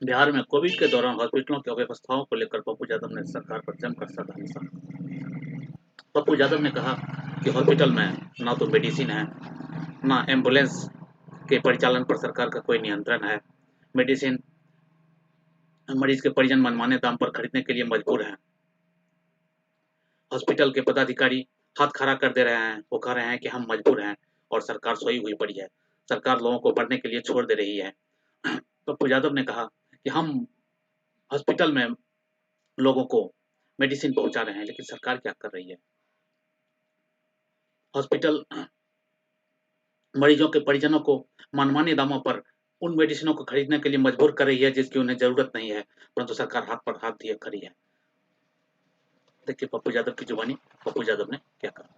बिहार में कोविड के दौरान हॉस्पिटलों की अव्यवस्थाओं को लेकर पप्पू यादव ने सरकार पर जमकर साधा निशाना। पप्पू यादव ने कहा कि हॉस्पिटल में ना तो मेडिसिन है, ना एम्बुलेंस के परिचालन पर सरकार का कोई नियंत्रण है। मेडिसिन मरीज के परिजन मनमाने दाम पर खरीदने के लिए मजबूर हैं। हॉस्पिटल के पदाधिकारी हाथ खड़ा कर दे रहे हैं, वो कह रहे हैं कि हम मजबूर हैं और सरकार सोई हुई पड़ी है। सरकार लोगों को बढ़ने के लिए छोड़ दे रही है। पप्पू यादव ने कहा कि हम हॉस्पिटल में लोगों को मेडिसिन पहुंचा रहे हैं, लेकिन सरकार क्या कर रही है? हॉस्पिटल मरीजों के परिजनों को मनमाने दामों पर उन मेडिसिनों को खरीदने के लिए मजबूर कर रही है जिसकी उन्हें जरूरत नहीं है, परंतु सरकार हाथ पर हाथ दिए खड़ी है। देखिए पप्पू यादव की जुबानी, पप्पू यादव ने क्या कहा।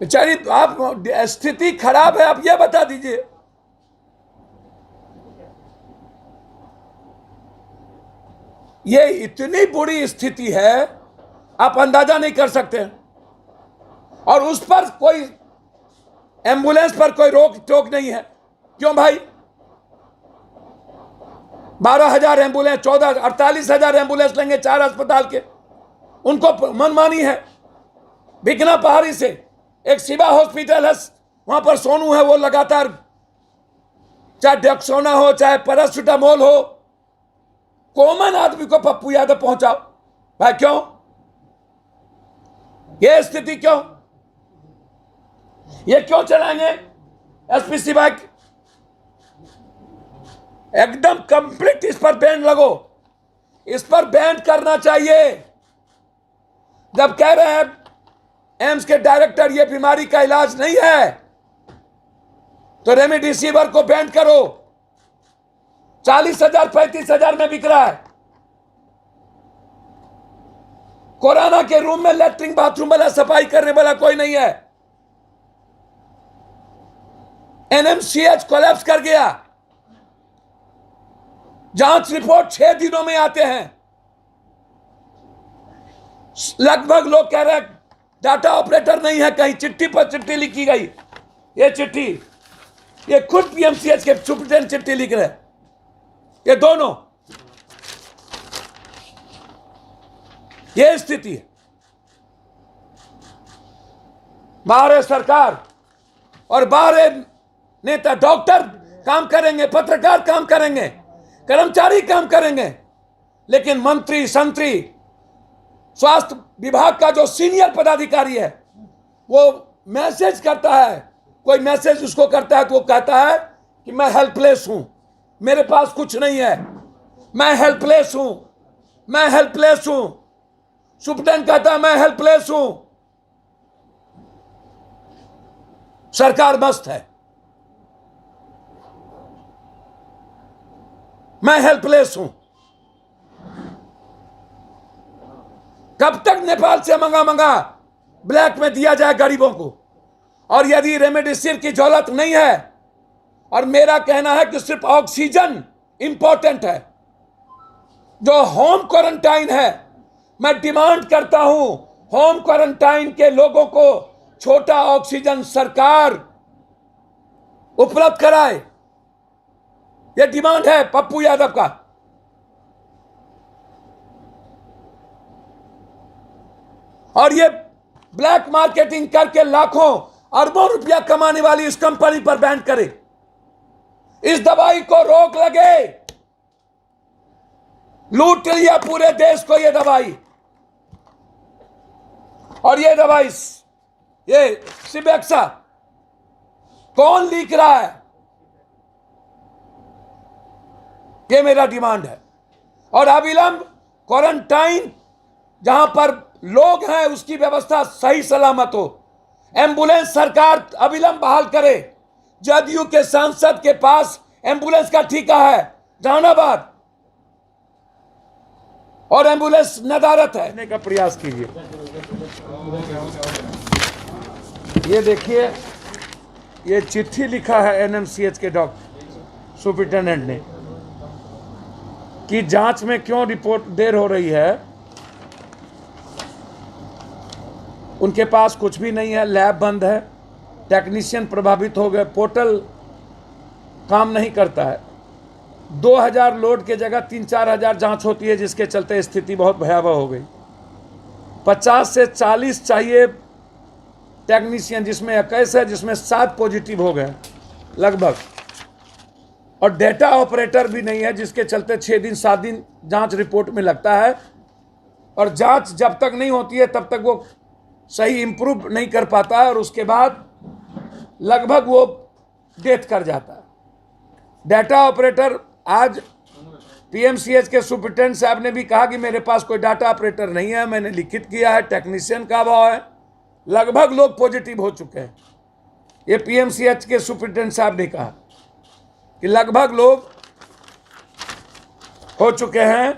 बेचारी आप स्थिति खराब है, आप ये बता दीजिए। ये इतनी बुरी स्थिति है, आप अंदाजा नहीं कर सकते। और उस पर कोई एम्बुलेंस पर कोई रोक टोक नहीं है। क्यों भाई? 12,000 एम्बुलेंस, 48,000 एम्बुलेंस लेंगे 4 अस्पताल के, उनको मनमानी है। भिकना पहाड़ी से एक शिवा हॉस्पिटल है, वहां पर सोनू है, वो लगातार चाहे डेक्सोना हो चाहे पैरासिटामोल हो, कॉमन आदमी को पप्पू यादव पहुंचाओ। भाई क्यों? ये स्थिति क्यों? ये क्यों चलाएंगे? एसपी शिवा एकदम कंप्लीट इस पर बैन लगो, इस पर बैन करना चाहिए। जब कह रहे हैं एम्स के डायरेक्टर ये बीमारी का इलाज नहीं है, तो रेमडेसिविर को बैन करो। 40,000 35,000 में बिक रहा है। कोरोना के रूम में लेटरिन बाथरूम वाला सफाई करने वाला कोई नहीं है। एनएमसीएच कोलैप्स कर गया। जांच रिपोर्ट 6 दिनों में आते हैं। लगभग लोग कह रहे हैं डाटा ऑपरेटर नहीं है, कहीं चिट्ठी पर चिट्ठी लिखी गई। ये चिट्ठी, ये खुद पीएमसीएच के सुप्रिटेंडेंट चिट्ठी लिख रहे हैं। ये दोनों, ये स्थिति है। बाहर है सरकार और बाहर है नेता। डॉक्टर काम करेंगे, पत्रकार काम करेंगे, कर्मचारी काम करेंगे, लेकिन मंत्री संतरी स्वास्थ्य विभाग का जो सीनियर पदाधिकारी है, वो मैसेज करता है, कोई मैसेज उसको करता है तो वो कहता है कि मैं हेल्पलेस हूं, मेरे पास कुछ नहीं है, मैं हेल्पलेस हूं, मैं हेल्पलेस हूं। सुप्रीटेंडेंट कहता है मैं हेल्पलेस हूं। सरकार मस्त है, मैं हेल्पलेस हूं। कब तक नेपाल से मंगा ब्लैक में दिया जाए गरीबों को? और यदि रेमडेसिविर की जरूरत नहीं है, और मेरा कहना है कि सिर्फ ऑक्सीजन इंपॉर्टेंट है, जो होम क्वारंटाइन है, मैं डिमांड करता हूं होम क्वारंटाइन के लोगों को छोटा ऑक्सीजन सरकार उपलब्ध कराए। यह डिमांड है पप्पू यादव का। और ये ब्लैक मार्केटिंग करके लाखों अरबों रुपया कमाने वाली इस कंपनी पर बैन करे। इस दवाई को रोक लगे। लूट लिया पूरे देश को ये दवाई। और ये दवाई, ये सिबेक्सा कौन लीक रहा है? ये मेरा डिमांड है। और अविलंब क्वारंटाइन जहां पर लोग हैं उसकी व्यवस्था सही सलामत हो। एम्बुलेंस सरकार अविलंब बहाल करे। जदयू के सांसद के पास एम्बुलेंस का ठेका है जहानाबाद, और एम्बुलेंस नदारत है का प्रयास कीजिए। ये देखिए, ये चिट्ठी लिखा है एनएमसीएच के डॉक्टर सुप्रिटेंडेंट ने कि जांच में क्यों रिपोर्ट देर हो रही है। उनके पास कुछ भी नहीं है, लैब बंद है, टेक्नीशियन प्रभावित हो गए, पोर्टल काम नहीं करता है। 2,000 लोड के जगह 3-4 हज़ार जांच होती है, जिसके चलते स्थिति बहुत भयावह हो गई। 50 से 40 चाहिए टेक्नीशियन, जिसमें 21 है, जिसमें 7 पॉजिटिव हो गए लगभग, और डेटा ऑपरेटर भी नहीं है, जिसके चलते 6 दिन 7 दिन जांच रिपोर्ट में लगता है, और जांच जब तक नहीं होती है तब तक वो सही इंप्रूव नहीं कर पाता है, और उसके बाद लगभग वो डेथ कर जाता है। डाटा ऑपरेटर, आज पीएमसीएच के सुपरिटेंडेंट साहब ने भी कहा कि मेरे पास कोई डाटा ऑपरेटर नहीं है, मैंने लिखित किया है, टेक्नीशियन का अभाव है। लगभग लोग पॉजिटिव हो चुके हैं, ये पीएमसीएच के सुपरिटेंडेंट साहब ने कहा कि लगभग लोग हो चुके हैं।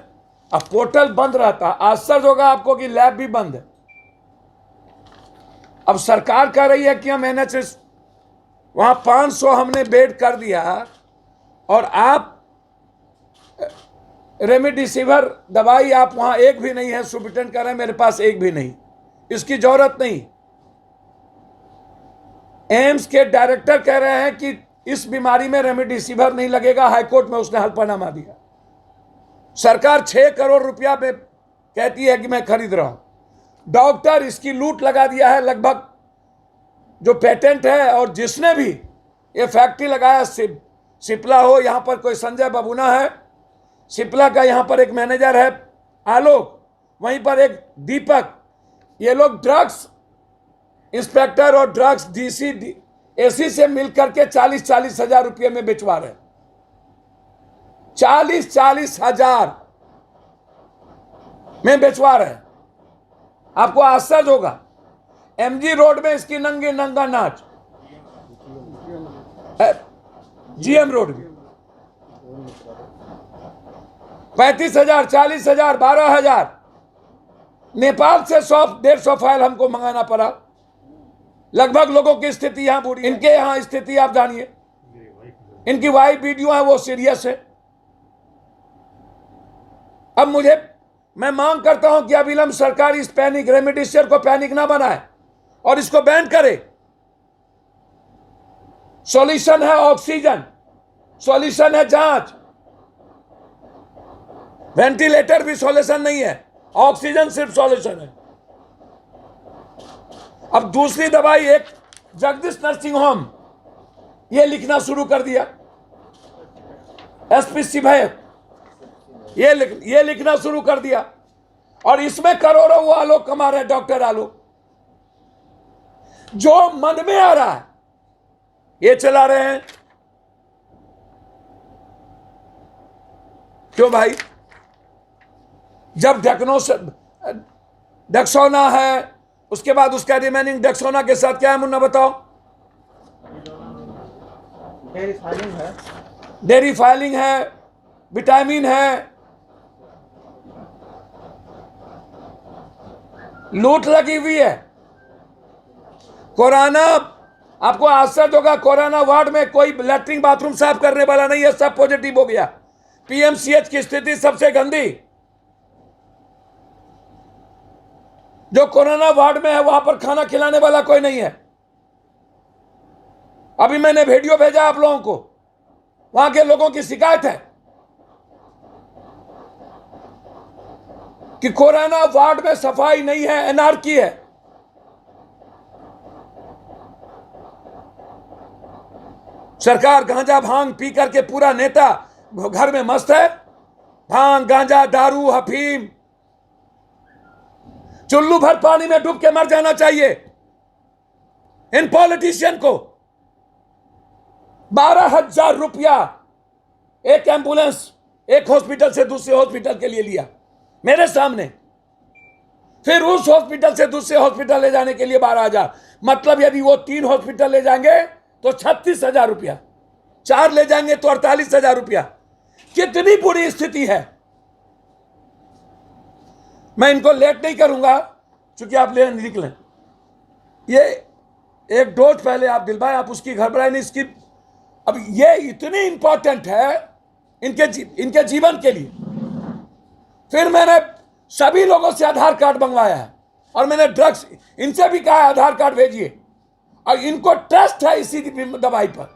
अब पोर्टल बंद रहता, आश्चर्य होगा आपको कि लैब भी बंद है। अब सरकार कह रही है कि हम एनएचएस वहां 500 हमने बेड कर दिया, और आप रेमडेसिविर दवाई आप वहां एक भी नहीं है। सुपरिटेंडेंट कह रहे हैं मेरे पास एक भी नहीं, इसकी जरूरत नहीं। एम्स के डायरेक्टर कह रहे हैं कि इस बीमारी में रेमडेसिविर नहीं लगेगा, हाईकोर्ट में उसने हल्फनामा दिया। सरकार 6 करोड़ रुपया में कहती है कि मैं खरीद रहा हूं। डॉक्टर इसकी लूट लगा दिया है लगभग, जो पेटेंट है, और जिसने भी ये फैक्ट्री लगाया, सिप्ला हो, यहां पर कोई संजय बबूना है, सिप्ला का यहां पर एक मैनेजर है आलोक, वहीं पर एक दीपक, ये लोग ड्रग्स इंस्पेक्टर और ड्रग्स डीसी एसी से मिलकर के 40-40 हजार रुपये में बेचवा रहे हैं। 40-40 हजार में बेचवा रहे हैं। आपको आश्चर्य होगा, एमजी रोड में इसकी नंगा नाच, जीएम रोड में 35,000, 40,000, 12,000। नेपाल से 100-150 फाइल हमको मंगाना पड़ा। लगभग लोगों की स्थिति यहां बुरी, इनके यहां स्थिति आप जानिए, इनकी वाइफ वीडियो है वो सीरियस है। अब मैं मांग करता हूं कि अविलंब सरकार इस पैनिक रेमडेसिविर को पैनिक ना बनाए और इसको बैन करे। सॉल्यूशन है ऑक्सीजन, सॉल्यूशन है जांच, वेंटिलेटर भी सॉल्यूशन नहीं है, ऑक्सीजन सिर्फ सॉल्यूशन है। अब दूसरी दवाई, एक जगदीश नर्सिंग होम ये लिखना शुरू कर दिया, एसपी सिभैक ये लिखना शुरू कर दिया, और इसमें करोड़ों वो आलोक कमा रहे हैं, डॉक्टर आलोक। जो मन में आ रहा है ये चला रहे हैं। क्यों भाई? जब डेक्सोना है, उसके बाद उसका रिमेनिंग डेक्सोना के साथ क्या है मुन्ना बताओ? डेरी फाइलिंग है, विटामिन है। लूट लगी हुई है। कोरोना, आपको आश्चर्य होगा, कोरोना वार्ड में कोई लैट्रिन बाथरूम साफ करने वाला नहीं है, सब पॉजिटिव हो गया। पीएमसीएच की स्थिति सबसे गंदी। जो कोरोना वार्ड में है वहां पर खाना खिलाने वाला कोई नहीं है। अभी मैंने वीडियो भेजा आप लोगों को, वहां के लोगों की शिकायत है कि कोरोना वार्ड में सफाई नहीं है, एनआरकी है। सरकार गांजा भांग पी करके, पूरा नेता घर में मस्त है, भांग गांजा दारू अफीम, चुल्लू भर पानी में डूब के मर जाना चाहिए इन पॉलिटिशियन को। 12,000 रुपया एक एम्बुलेंस एक हॉस्पिटल से दूसरे हॉस्पिटल के लिए लिया मेरे सामने, फिर उस हॉस्पिटल से दूसरे हॉस्पिटल ले जाने के लिए 12,000। मतलब यदि वो 3 हॉस्पिटल ले जाएंगे तो 36,000 रुपया, 4 ले जाएंगे तो 48,000 रुपया। कितनी बुरी स्थिति है। मैं इनको लेट नहीं करूंगा क्योंकि आप ले निकलें। ये एक डोज पहले आप दिलवाएं, आप उसकी घबराए नहीं। इसकी अब ये इतनी इंपॉर्टेंट है इनके जीवन के लिए। फिर मैंने सभी लोगों से आधार कार्ड मंगवाया है, और मैंने ड्रग्स इनसे भी कहा आधार कार्ड भेजिए, और इनको ट्रस्ट है इसी दवाई पर।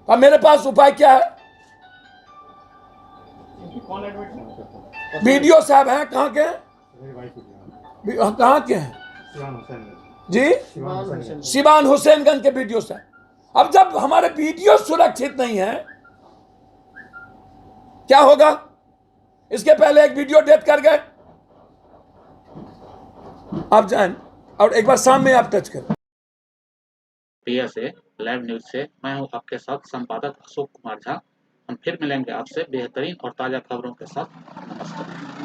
अब मेरे पास उपाय क्या है? कौन एडमिट नहीं करता? वीडियो साहब हैं, कहाँ के हैं? मेरी वाइफ को दिया। कहाँ के हैं शिवान हुसैन ने। जी? शिवान हुसैन। सिवान हुसैनगंज के वीडियो साहब। अब जब हमारे वीडियो सुरक्षित नहीं है, क्या होगा? इसके पहले एक वीडियो डेट कर गए। आप जाएं और एक बार शाम में आप टच करें। पिया से लाइव न्यूज से मैं हूं आपके साथ संपादक अशोक कुमार झा। हम फिर मिलेंगे आपसे बेहतरीन और ताज़ा खबरों के साथ। नमस्कार।